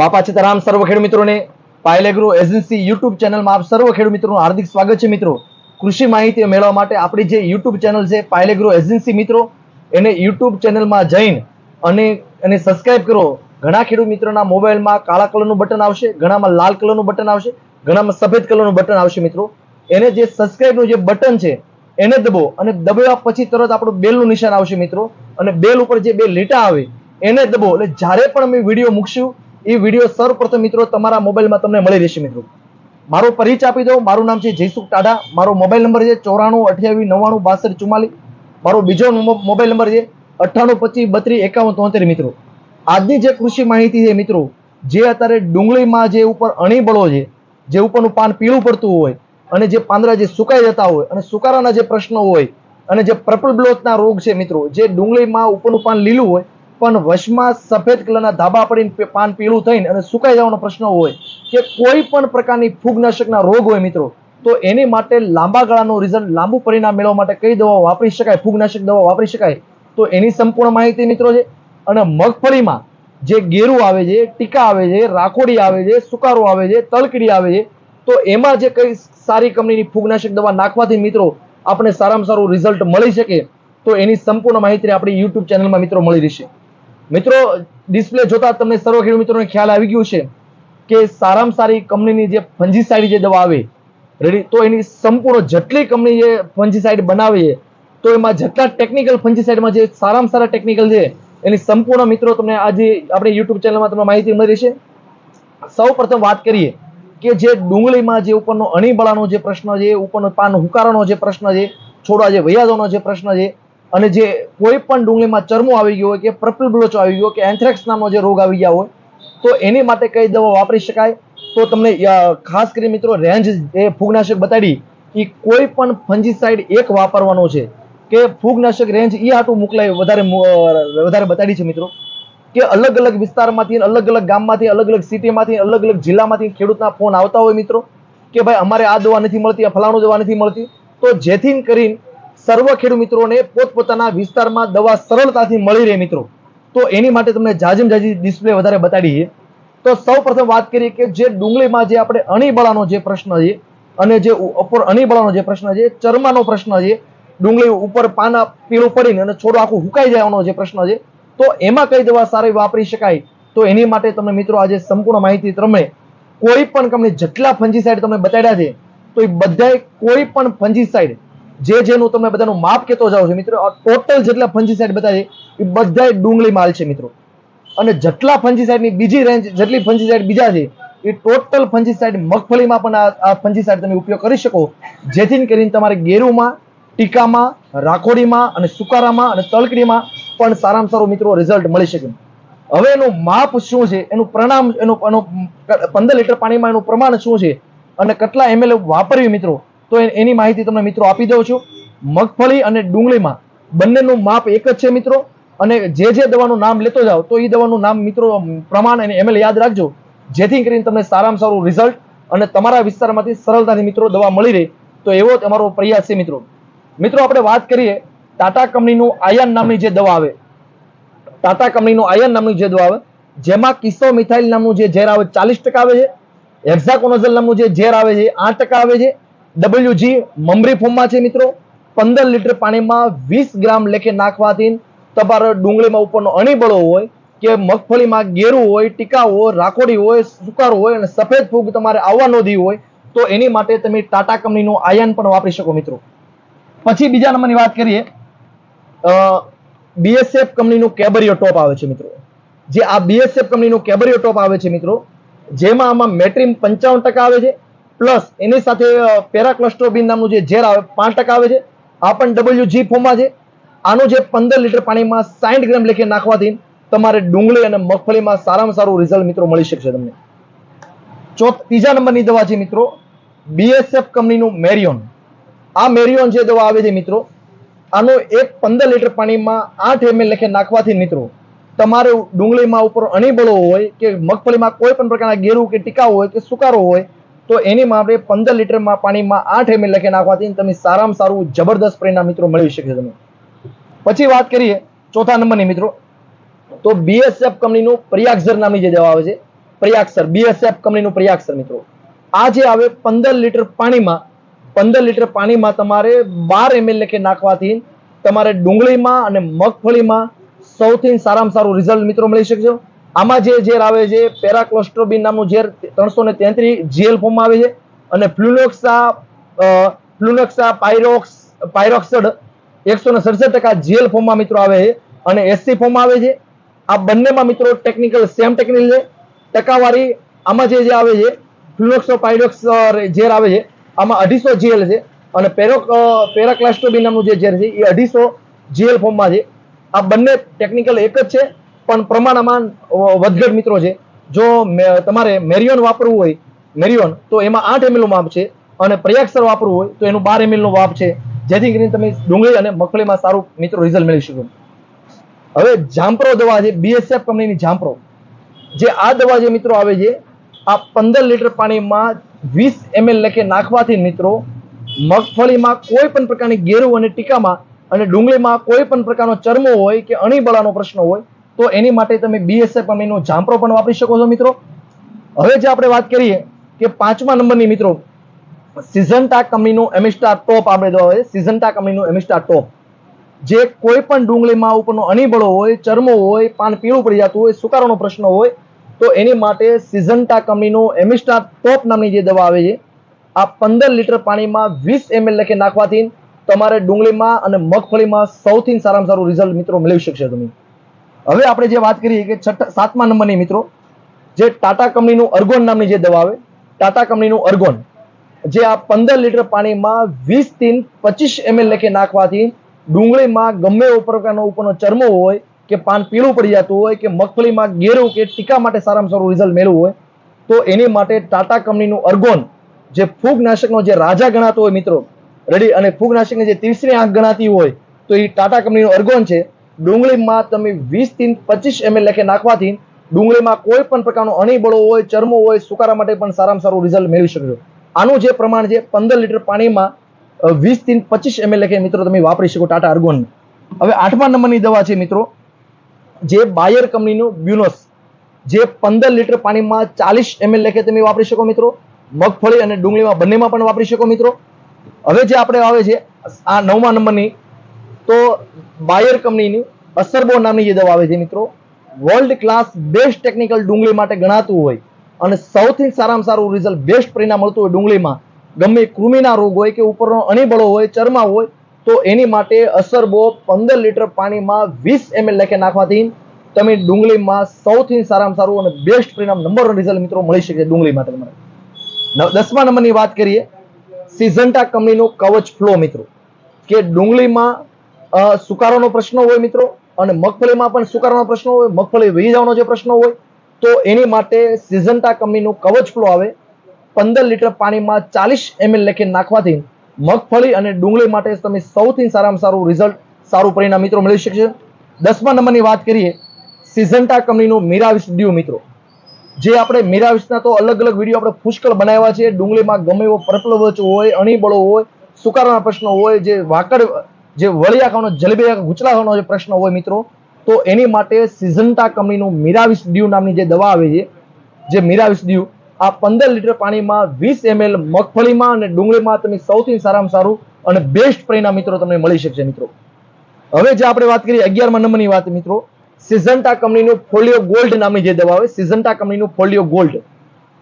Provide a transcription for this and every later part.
બાપા સીતારામ સર્વ ખેડૂત મિત્રોને પાયલ એગ્રો એજન્સી યુટ્યુબ ચેનલમાં આપ સર્વ ખેડૂત મિત્રોનું હાર્દિક સ્વાગત છે મિત્રો। કૃષિ માહિતી મેળવવા માટે આપણી જે યુટ્યુબ ચેનલ છે પાયલ એગ્રો એજન્સી મિત્રો, એને યુટ્યુબ ચેનલમાં જઈને અને સબસ્ક્રાઇબ કરો। ઘણા ખેડૂત મિત્રોના મોબાઈલમાં કાળા કલરનું બટન આવશે, ઘણામાં લાલ કલરનું બટન આવશે, ઘણામાં સફેદ કલરનું બટન આવશે મિત્રો। એને જે સબસ્ક્રાઇબનું જે બટન છે એને દબો અને દબાવ્યા પછી તરત આપણું બેલનું નિશાન આવશે મિત્રો, અને બેલ ઉપર જે બે લીટા આવે એને દબો એટલે જ્યારે પણ અમે વિડીયો મૂકશું એ વિડીયો સર્વપ્રથમ મિત્રો તમારા મોબાઈલમાં તમને મળી રહેશે મિત્રો। મારો પરિચય આપી દઉં, મારું નામ છે જયસુખ ટાઢા, મારો મોબાઈલ નંબર છે 94 28 99 62 44। મારો બીજો મોબાઈલ નંબર છે 98 25 32 51 73 મિત્રો। આજની જે કૃષિ માહિતી છે મિત્રો, જે અત્યારે ડુંગળીમાં જે ઉપર અણી બળો છે, જે ઉપરનું પાન પીળું પડતું હોય અને જે પાંદડા જે સુકાઈ જતા હોય અને સુકારાના જે પ્રશ્નો હોય અને જે પર્પલ બ્લોચના રોગ છે મિત્રો, જે ડુંગળીમાં ઉપરનું પાન લીલું હોય પણ વશમાં સફેદ કલરના ધાબા પડીને પાન પીળું થઈને અને સુકાઈ જવાનો પ્રશ્ન હોય કે કોઈ પણ પ્રકારની ફૂગનાશકના રોગ હોય મિત્રો, તો એની માટે લાંબા ગાળાનું રિઝલ્ટ, લાંબુ પરિણામ મેળવવા માટે કઈ દવા વાપરી શકાય, ફૂગનાશક દવા વાપરી શકાય, તો એની સંપૂર્ણ માહિતી મિત્રો છે। અને મગફળીમાં જે ગેરું આવે છે, ટીકા આવે છે, રાખોડી આવે છે, સુકારો આવે છે, તલકડી આવે છે, તો એમાં જે કઈ સારી કંપનીની ફૂગનાશક દવા નાખવાથી મિત્રો આપણે સારામાં સારું રિઝલ્ટ મળી શકે, તો એની સંપૂર્ણ માહિતી આપણી યુટ્યુબ ચેનલમાં મિત્રો મળી રહેશે મિત્રો। ડિસ્પ્લે જોતા તમને સર્વ ખેડૂત મિત્રોને ખ્યાલ આવી ગયું છે કે સારામાં સારી કંપનીની જે ફંજીસાઇડ જે દવા આવે રેડી, તો એની સંપૂર્ણ જેટલી કંપની જે ફંજીસાઇડ બનાવે છે તો એમાં જેટલા ટેકનિકલ ફંજીસાઇડમાં જે સારામાં સારા ટેકનિકલ છે એની સંપૂર્ણ મિત્રો તમને આજે આપણી યુટ્યુબ ચેનલમાં તમને માહિતી મળી રહેશે। સૌ પ્રથમ વાત કરીએ કે જે ડુંગળીમાં જે ઉપરનો અણીબળાનો જે પ્રશ્ન છે, ઉપરનો પાન હુકારાનો જે પ્રશ્ન છે, છોડવા જે વૈયાદોનો જે પ્રશ્ન છે, અને જે કોઈ પણ ડુંગળીમાં ચરમો આવી ગયો હોય કે પર્પલ બ્લોચ આવી ગયો કે એન્થ્રેક્સ નામનો જે રોગ આવી ગયા હોય, તો એની માટે કઈ દવા વાપરી શકાય, તો તમને ખાસ કરી મિત્રો રેન્જ એ ફૂગનાશક બતાડી એ કોઈ પણ ફંજીસાઇડ એક વાપરવાનો છે કે ફૂગનાશક રેન્જ એ આટલું મોકલાય વધારે બતાડી છે મિત્રો, કે અલગ અલગ વિસ્તારમાંથી, અલગ અલગ ગામમાંથી, અલગ અલગ સિટીમાંથી, અલગ અલગ જિલ્લામાંથી ખેડૂતના ફોન આવતા હોય મિત્રો કે ભાઈ અમારે આ દવા નથી મળતી, આ ફલાણું દવા નથી મળતી, તો જેથી કરીને સર્વ ખેડૂત મિત્રોને પોતપોતાના વિસ્તારમાં દવા સરળતાથી મળી રહે મિત્રો, તો એની માટે તમને જાજી જાજી ડિસ્પ્લે વધારે બતાડી છે। તો સૌ પ્રથમ વાત કરીએ કે જે ડુંગળીમાં જે આપણે અણીબળાનો જે પ્રશ્ન છે અને જે ઉપર અણીબળાનો જે પ્રશ્ન છે, ચરમાનો પ્રશ્ન છે, ડુંગળી ઉપર પાના પીળું પડીને અને છોડો આખું હુકાઈ જવાનો જે પ્રશ્ન છે, તો એમાં કઈ દવા સારી વાપરી શકાય, તો એની માટે તમને મિત્રો આજે સંપૂર્ણ માહિતી તમે કોઈ પણ કંપની જેટલા ફંજીસાઇડ તમને બતાડ્યા છે તો એ બધાય કોઈ પણ ફંજીસાઇડ જેનું તમને બધાનું માપ કહેતો જાવ છે મિત્રો, ટોટલ જેટલા ફંજીસાઇડ બતાવે એ બધાય ડુંગળી માલ છે મિત્રો, અને જેટલા ફંજીસાઇડની બીજી રેન્જ, જેટલી ફંજીસાઇડ બીજા છે એ ટોટલ ફંજીસાઇડ મગફળીમાં પણ આ ફંજીસાઇડ તમે ઉપયોગ કરી શકો, જેથી કરીને તમારે ગેરુમાં, ટીકામાં, રાખોડીમાં અને સુકારામાં અને તલકડીમાં પણ સારામાં સારું મિત્રો રિઝલ્ટ મળી શકે। હવે એનું માપ શું છે, એનું પ્રમાણ, એનું 15 લીટર પાણીમાં એનું પ્રમાણ શું છે અને કેટલા ml વાપરવી મિત્રો, તો એની માહિતી તમને મિત્રો આપી દઉં છું। મગફળી અને ડુંગળીમાં બંનેનું માપ એક જ છે મિત્રો, અને જે દવાનું નામ લેતો જાઓ તો એ દવાનું નામ મિત્રો પ્રમાણ અને ml યાદ રાખજો, જેથી કરીને તમને સારામાં સારું રિઝલ્ટ અને તમારા વિસ્તારમાંથી સરળતાથી મિત્રો દવા મળી રહે, તો એવો તમારો પ્રયાસ છે મિત્રો। મિત્રો આપણે વાત કરીએ ટાટા કંપનીનું આયન નામની જે દવા આવે, ટાટા કંપનીનું આયન નામની જે દવા આવે, જેમાં કિસો મિથાઇલ નામનું જે ઝેર આવે 40% આવે છે, હેક્સાકોનાઝોલ નામનું જે ઝેર આવે છે 8% આવે છે, WG મમરી ફોર્મમાં છે મિત્રો, 15 લીટર પાણીમાં 20 ગ્રામ લેખે નાખવાથી તમારો ડુંગળીમાં ઉપરનો અણીબળો હોય કે મગફળીમાં ગેરું હોય, ટીકા હોય, રાખોડી હોય, સુકારો હોય અને સફેદ ફૂગ તમારે આવવા ન દી હોય, તો એની માટે તમે ટાટા કંપનીનું આયન પણ વાપરી શકો મિત્રો। પછી બીજા નંબરની વાત કરીએ, BSF કંપનીનું કેબરિયો ટોપ આવે છે મિત્રો, જે આ BSF કંપનીનું કેબરિયો ટોપ આવે છે મિત્રો, જેમાં આમાં મેટ્રિમ 55% આવે છે, પ્લસ એની સાથે પેરાક્લોસ્ટ્રોબિન નામનું જે ઝેર આવે 5% આવે છે, આ પણ WG ફોર્મમાં છે। આનું જે 15 લીટર પાણીમાં 60 ગ્રામ લેખે નાખવાથી તમારે ડુંગળી અને મગફળીમાં સારામાં સારું રિઝલ્ટ મિત્રો મળી શકશે તમને। ત્રીજા નંબરની દવા છે મિત્રો BSF કંપનીનું મેરિયોન। આ મેરિયોન જે દવા આવે છે મિત્રો, આનું 15 લીટર પાણીમાં 8 ml લેખે નાખવાથી મિત્રો તમારે ડુંગળીમાં ઉપર અણીબળો હોય કે મગફળીમાં કોઈ પણ પ્રકારના ગેરું કે ટીકા હોય કે સુકારો હોય, તો એની માટે 15 લીટર પાણીમાં 8 ml લેખે નાખવાથી તમે સારામાં સારું જબરદસ્ત પરિણામ મિત્રો મેળવી શકશે તમે। પછી વાત કરીએ ચોથા નંબરની મિત્રો, તો BSF કંપનીનું પ્રિયાક્ઝર નામની જે દવા આવે છે, પ્રયાગસર, BSF કંપનીનું પ્રયાગસર મિત્રો. આ જે આવે 15 લીટર પાણીમાં તમારે 12 ml લેખે નાખવાથી તમારે ડુંગળીમાં અને મગફળીમાં સૌથી સારામાં સારું રિઝલ્ટ મિત્રો મળી શકશે. આમાં જે ઝેર આવે છે પેરાક્લોસ્ટ્રોબિન નામનું ઝેર 333 GL ફોર્મમાં આવે છે અને ફ્લુનોક્સા પાયરોક્સડ 167% GL ફોર્મમાં મિત્રો આવે છે અને SC ફોર્મમાં આવે છે. આ બંનેમાં મિત્રો સેમ ટેકનિકલ છે. ટકાવારી આમાં જે આવે છે ફ્લુનોક્સો પાયરોક્સ ઝેર આવે છે આમાં 250 GL છે અને પેરાક્લોસ્ટ્રોબિન નામનું જે ઝેર છે એ 250 GL ફોર્મમાં છે. આ બંને ટેકનિકલ એક જ છે પણ પ્રમાણમાં વધઘટ મિત્રો છે. જો તમારે મેરિયોન વાપરવું હોય તો એમાં 8 ml નું માપ છે અને પ્રયાગસર વાપરવું હોય તો એનું 12 ml નું માપ છે, જેથી કરીને તમે ડુંગળી અને મગફળીમાં સારું મિત્રો રિઝલ્ટ મેળવી શકો. હવે જામપ્રો દવા છે, BSF કંપનીની જામપ્રો, જે આ દવા જે મિત્રો આવે છે આ 15 લીટર પાણીમાં 20 ml લેખે નાખવાથી મિત્રો મગફળીમાં કોઈ પણ પ્રકારની ગેરુ અને ટીકામાં અને ડુંગળીમાં કોઈ પણ પ્રકારનો ચરમો હોય કે અણીબળાનો પ્રશ્ન હોય તો એની માટે તમે BSF કંપનીનો જામપ્રો પણ વાપરી શકો છો મિત્રો. હવે જે આપણે વાત કરીએ કે 5મા નંબરની મિત્રો સિઝન્ટા કંપનીનું એમિસ્ટાર ટોપ આપણે દવા છે. સિઝન્ટા કંપનીનું એમિસ્ટાર ટોપ, જે કોઈ પણ ડુંગળીમાં ઉપરનો અણીબળો હોય, ચરમો હોય, પાન પીળું પડી જતું હોય, સુકારોનો પ્રશ્ન હોય તો એની માટે સિઝન્ટા કંપનીનું એમિસ્ટાર ટોપ નામની જે દવા આવે છે આ 15 લીટર પાણીમાં 20 ml લેખે નાખવાથી તમારે ડુંગળીમાં અને મગફળીમાં સૌથી સારામાં સારું રિઝલ્ટ મિત્રો મેળવી શકશો તમે. હવે આપણે જે વાત કરીએ કે 7મા નંબરની મિત્રો જે ટાટા કંપનીનું અર્ગોન નામની જે દવા આવે, ટાટા કંપનીનું અર્ગોન, જે આ 15 લીટર પાણીમાં 20 થી 25 ml લેખે નાખવાથી ડુંગળીમાં ગમે એવો પ્રકારનો ઉપરનો ચરમો હોય કે પાન પીળું પડી જતું હોય કે મગફળીમાં ગેરું કે ટીકા માટે સારામાં સારું રિઝલ્ટ મેળવવું હોય તો એની માટે ટાટા કંપનીનું અર્ગોન, જે ફૂગનાશકનો જે રાજા ગણાતો હોય મિત્રો, રેડી, અને ફૂગનાશકની જે તીસરી આંખ ગણાતી હોય તો એ ટાટા કંપનીનું અર્ગોન છે. ડુંગળીમાં તમે 20 થી 25 ml લેખે નાખવાથી ડુંગળીમાં કોઈ પણ પ્રકારનો અણીબળો હોય, ચરમો હોય, સુકારા માટે પણ સારામાં સારું રિઝલ્ટ મેળવી શકશો. આનું જે પ્રમાણ છે 15 લીટર પાણીમાં 20 થી 25 ml લેખે મિત્રો તમે વાપરી શકો ટાટા અર્ગોન. હવે 8મા નંબરની દવા છે મિત્રો જે બાયર કંપનીનું બ્યુનોસ, જે 15 લીટર પાણીમાં 40 ml લેખે તમે વાપરી શકો મિત્રો. મગફળી અને ડુંગળીમાં બંનેમાં પણ વાપરી શકો મિત્રો. હવે જે આપણે આવે છે આ 9મા નંબરની તો બાયર કંપનીની અસરબો નામની જે દવા આવે છે મિત્રો, વર્લ્ડ ક્લાસ બેસ્ટ ટેકનિકલ ડુંગળી માટે ગણાતું હોય અને સૌથી સારામાં સારું રિઝલ્ટ બેસ્ટ પરિણામ મળતું હોય ડુંગળીમાં ગમે કૃમિના રોગ હોય કે ઉપરનો અણીબળો હોય, ચરમા હોય તો એની માટે અસરબો 15 લીટર પાણીમાં 20 ml લેખે નાખવાથી તમે ડુંગળીમાં સૌથી સારામાં સારું અને બેસ્ટ પરિણામ નંબર 1 રિઝલ્ટ મિત્રો મળી શકે ડુંગળી માટે તમારે. 10મા નંબરની વાત કરીએ સિઝન્ટા કંપનીનું કવચ ફ્લો મિત્રો, કે ડુંગળીમાં સુકારોનો પ્રશ્ન હોય મિત્રો અને મગફળીમાં પણ સુકારોનો પ્રશ્ન હોય, મગફળી વહી જવાનો જે પ્રશ્ન હોય તો એની માટે સિઝન્ટા કંપનીનું કવચ ફ્લો આવે 15 લીટર પાણીમાં 40 ml લેખે નાખવાથી મગફળી અને ડુંગળી માટે તમે સૌથી સારામાં સારું રિઝલ્ટ, સારું પરિણામ મિત્રો મેળવી શકશે. 10મા નંબરની વાત કરીએ સિઝન્ટા કંપનીનું મિરાવિસ ડ્યુ મિત્રો, જે આપણે મિરાવિસના તો અલગ અલગ વિડીયો આપણે પુષ્કળ બનાવ્યા છે. ડુંગળીમાં ગમે એવો પરપલવચ હોય, અણીબળો હોય, સુકારાના પ્રશ્નો હોય, જે વાકડ જે વળિયા ખાવાનો જલેબી ગુચલા ખાવાનો જે પ્રશ્ન હોય મિત્રો તો એની માટે સિઝન્ટા કંપનીનું મિરાવિસ ડ્યુ નામની જે દવા આવે છે, જે મિરાવિસ ડ્યુ આ 15 લીટર પાણીમાં 20 ml મગફળીમાં અને ડુંગળીમાં તમે સૌથી સારામાં સારું અને બેસ્ટ પરિણામ મિત્રો તમને મળી શકશે મિત્રો. હવે જે આપણે વાત કરીએ 11મા નંબરની વાત મિત્રો, સિઝન્ટા કંપનીનું ફોલિયો ગોલ્ડ નામની જે દવા આવે, સિઝન્ટા કંપનીનું ફોલિયો ગોલ્ડ,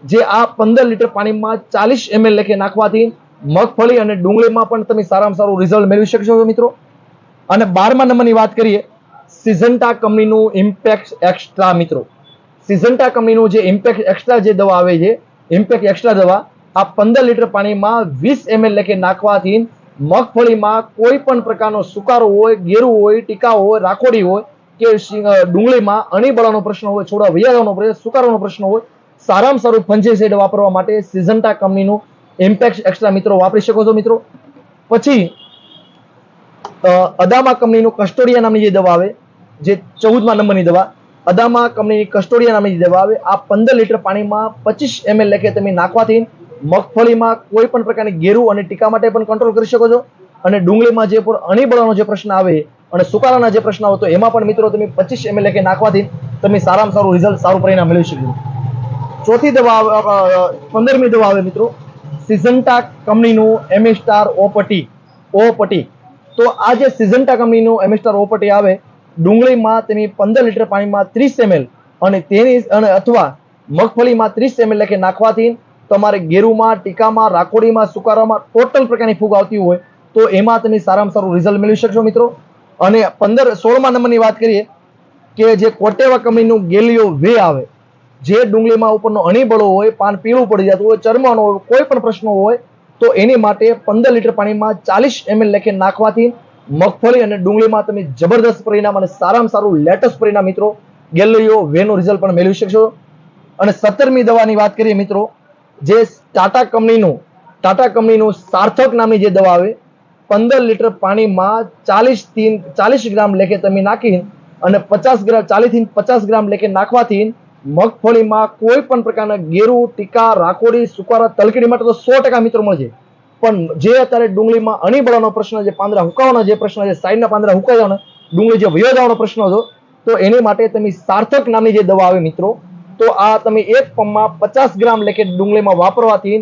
જે આ 15 લીટર પાણીમાં 40 ml લેખે નાખવાથી મગફળી અને ડુંગળીમાં પણ તમે સારામાં સારું રિઝલ્ટ મેળવી શકશો મિત્રો. અને 12મા નંબરની વાત કરીએ સિઝન્ટા કંપનીનું ઇમ્પેક્ટ એક્સ્ટ્રા મિત્રો, સિઝન્ટા કંપનીનું જે ઇમ્પેક્ટ એક્સ્ટ્રા જે દવા આવે છે, ઇમ્પેક્ટ એક્સ્ટ્રા દવા આ 15 લીટર પાણીમાં 20 ml લેખે નાખવાથી મગફળીમાં કોઈ પણ પ્રકારનો સુકારો હોય, ગેરું હોય, ટીકા હોય, રાખોડી હોય કે ડુંગળીમાં અણીબળાનો પ્રશ્ન હોય, છોડા વૈયાનો પ્રશ્ન, સુકારોનો પ્રશ્ન હોય, સારામાં સારું ફંજીસાઇડ વાપરવા માટે સિઝન્ટા કંપનીનું ઇમ્પેક્ટ એક્સ્ટ્રા મિત્રો વાપરી શકો છો મિત્રો. પછી અદામા કંપનીનું કસ્ટોડિયા નામની જે દવા આવે, જે 14મા નંબરની દવા, અદામા કંપનીની કસ્ટોડિયા નામની દવા આવે આ 15 લીટર પાણીમાં 25 ml લેખે તમે નાખવાથી મગફળીમાં કોઈ પણ પ્રકારની ગેરું અને ટીકા માટે પણ કંટ્રોલ કરી શકો છો અને ડુંગળીમાં જે પણ અણીબળાનો જે પ્રશ્ન આવે અને સુકારાના જે પ્રશ્ન આવે તો એમાં પણ મિત્રો તમે 25 ml લેખે નાખવાથી તમે સારામાં સારું રિઝલ્ટ, સારું પરિણામ મેળવી શકો. ચોથી દવા 15મી દવા આવે મિત્રો સિઝન્ટા કંપનીનું એમિસ્ટાર ઓપટી. તો આ જે સિઝન્ટા કંપનીનું એમિસ્ટાર ઓપટી આવે ડુંગળીમાં તેની 15 લીટર પાણીમાં 30 ml અને અથવા મગફળીમાં 30 ml લખે નાખવાથી તમારે ગેરુમાં, ટીકામાં, રાખોડીમાં, સુકારામાં ટોટલ પ્રકારની ફૂગ આવતી હોય તો એમાં તમે સારામાં સારું રિઝલ્ટ મેળવી શકશો મિત્રો. અને 16મા નંબરની વાત કરીએ કે જે કોટેવા કંપનીનું ગેલિયો વે આવે, જે ડુંગળીમાં ઉપરનો અણીબળો હોય, પાન પીળું પડી જતું હોય, ચરમાનો હોય, કોઈ પણ પ્રશ્ન હોય તો એની માટે 15 લીટર પાણીમાં 40 ml લખે નાખવાથી મગફળી અને ડુંગળીમાં તમે જબરદસ્ત પરિણામ અને સારામાં સારું લેટેસ્ટ પરિણામ મિત્રો ગેલિયો વેનું રિઝલ્ટ પણ મેળવી શકશો. અને 17મી દવાની વાત કરીએ મિત્રો, જે ટાટા કંપનીનું સાર્થક નામની જે દવા આવે 15 લીટર પાણીમાં 40 ગ્રામ લેખે તમે નાખી અને 40 થી 50 ગ્રામ લેખે નાખવાથી મગફળીમાં કોઈ પણ પ્રકારના ગેરુ, ટીકા, રાખોડી, સુકારા, તલકેડી માટે તો 100% મિત્રો મળશે. પણ જે અત્યારે ડુંગળીમાં અણીબળાનો પ્રશ્ન, જે પાંદડા હુકાવાનો જે પ્રશ્ન છે, સાઈડના પાંદડા હુકાઈ જવાનો, ડુંગળી જે વયો જવાનો પ્રશ્ન હતો, તો એની માટે તમે સાર્થક નામની જે દવા આવે મિત્રો, તો આ તમે એક પંપમાં 50 ગ્રામ લેખે ડુંગળીમાં વાપરવાથી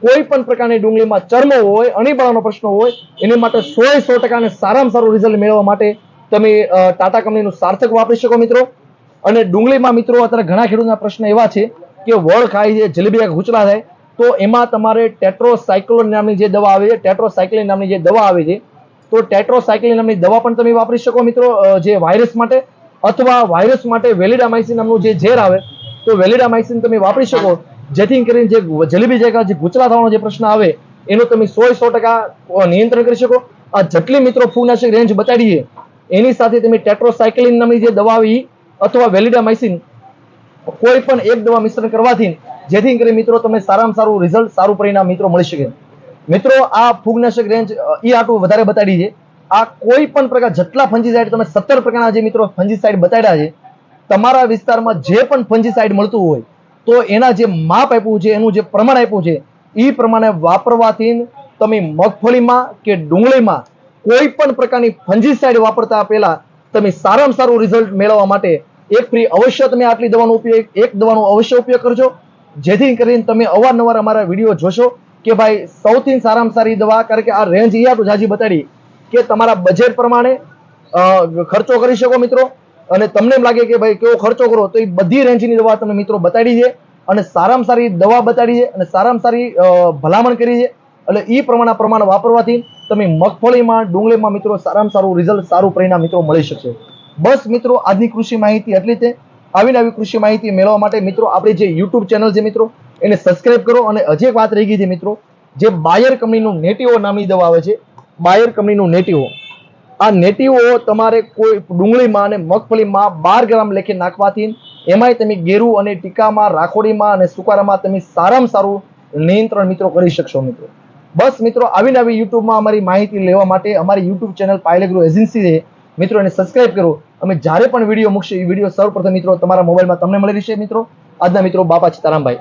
કોઈ પણ પ્રકારની ડુંગળીમાં ચરમો હોય, અણીબળાનો પ્રશ્ન હોય, એની માટે 100% ને સારામાં સારું રિઝલ્ટ મેળવવા માટે તમે ટાટા કંપનીનું સાર્થક વાપરી શકો મિત્રો. અને ડુંગળીમાં મિત્રો અત્યારે ઘણા ખેડૂતના પ્રશ્ન એવા છે કે વળ ખાય છે, જલેબી ગુચલા થાય, તો એમાં તમારે ટેટ્રોસાયક્લોન નામની જે દવા આવે છે, ટેટ્રોસાયક્લિન નામની જે દવા આવે છે, તો ટેટ્રોસાયક્લિન નામની દવા પણ તમે વાપરી શકો મિત્રો જે વાયરસ માટે, અથવા વાયરસ માટે વેલિડામાઇસિન નામનું જે ઝેર આવે તો વેલિડામાઇસિન તમે વાપરી શકો, જેથી કરીને જે જલેબી જે ગુચલા થવાનો જે પ્રશ્ન આવે એનું તમે 100% નિયંત્રણ કરી શકો. આ જેટલી મિત્રો ફૂગનાશક રેન્જ બતાડી છે એની સાથે તમે ટેટ્રોસાયક્લિન નામની જે દવા આવી અથવા વેલિડામાઇસિન કોઈ પણ એક દવા મિશ્રણ કરવાથી જેથી કરીને મિત્રો તમે સારામાં સારું રિઝલ્ટ, સારું પરિણામ મિત્રો મળી શકે. મિત્રો આ ફૂગનાશક રેન્જ આટલું વધારે બતાડી છે. આ કોઈ પણ પ્રકાર જેટલા ફંજીસાઇડ તમે 17 પ્રકારના જે મિત્રો ફંજીસાઇડ બતાડ્યા છે, તમારા વિસ્તારમાં જે પણ ફંજીસાઇડ મળતું હોય તો એના જે માપ આપ્યું છે, એનું જે પ્રમાણ આપ્યું છે એ પ્રમાણે વાપરવાથી તમે મગફળીમાં કે ડુંગળીમાં કોઈ પણ પ્રકારની ફંજીસાઇડ વાપરતા પહેલા તમે સારામાં સારું રિઝલ્ટ મેળવવા માટે એક ફ્રી અવશ્ય તમે આટલી દવાનો અવશ્ય ઉપયોગ કરજો, જેથી કરીને તમે અવારનવાર અમારા વિડીયો જોશો કે ભાઈ સૌથી સારામાં સારી દવા, કારણ કે આ રેન્જ આટલું જાજી બતાડી કે તમારા બજેટ પ્રમાણે ખર્ચો કરી શકો મિત્રો. અને તમને એમ લાગે કે ભાઈ કેવો ખર્ચો કરો, તો એ બધી રેન્જની દવા તમે મિત્રો બતાડી છે અને સારામાં સારી દવા બતાડી છે અને સારામાં સારી ભલામણ કરી છે. એટલે એ પ્રમાણે વાપરવાથી તમે મગફળીમાં, ડુંગળીમાં મિત્રો સારામાં સારું રિઝલ્ટ, સારું પરિણામ મિત્રો મળી શકશે. બસ મિત્રો આજની કૃષિ માહિતી એટલી છે. આવી નવી કૃષિ માહિતી મેળવવા માટે મિત્રો આપણી જે યુટ્યુબ ચેનલ છે મિત્રો એને સબસ્ક્રાઇબ કરો. અને હજી એક વાત રહી ગઈ છે મિત્રો, જે બાયર કંપનીનું નેટિવો નામની દવા આવે છે, બાયર કંપનીનું નેટિવો, આ નેટિવો તમારે કોઈ ડુંગળીમાં અને મગફળીમાં 12 ગ્રામ લેખે નાખવાથી એમાંય તમે ગેરુ અને ટીકામાં, રાખોડીમાં અને સુકારામાં તમે સારામાં સારું નિયંત્રણ મિત્રો કરી શકશો મિત્રો. બસ મિત્રો આવી નવી યુટ્યુબમાં અમારી માહિતી લેવા માટે અમારી યુટ્યુબ ચેનલ પાયલેગ્રો એજન્સી છે મિત્રો, એને સબસ્ક્રાઇબ કરો. અમે જ્યારે પણ વિડીયો મૂકશે એ વિડીયો સર્વપ્રથમ મિત્રો તમારા મોબાઈલમાં તમને મળી રહેશે મિત્રો. આજના મિત્રો બાપા સીતારામભાઈ.